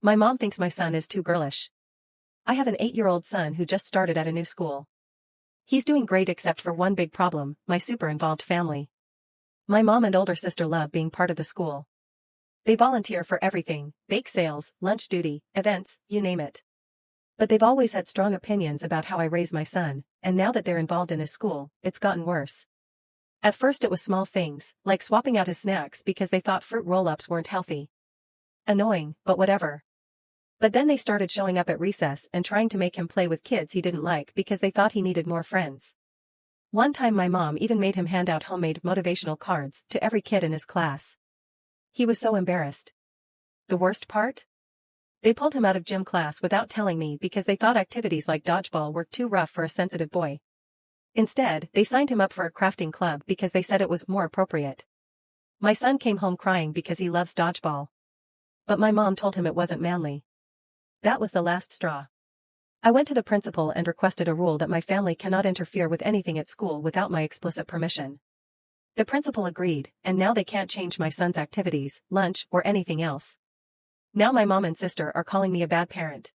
My mom thinks my son is too girlish. I have an 8-year-old son who just started at a new school. He's doing great except for one big problem, my super involved family. My mom and older sister love being part of the school. They volunteer for everything, bake sales, lunch duty, events, you name it. But they've always had strong opinions about how I raise my son, and now that they're involved in his school, it's gotten worse. At first it was small things, like swapping out his snacks because they thought fruit roll-ups weren't healthy. Annoying, but whatever. But then they started showing up at recess and trying to make him play with kids he didn't like because they thought he needed more friends. One time my mom even made him hand out homemade motivational cards to every kid in his class. He was so embarrassed. The worst part? They pulled him out of gym class without telling me because they thought activities like dodgeball were too rough for a sensitive boy. Instead, they signed him up for a crafting club because they said it was more appropriate. My son came home crying because he loves dodgeball. But my mom told him it wasn't manly. That was the last straw. I went to the principal and requested a rule that my family cannot interfere with anything at school without my explicit permission. The principal agreed, and now they can't change my son's activities, lunch, or anything else. Now my mom and sister are calling me a bad parent.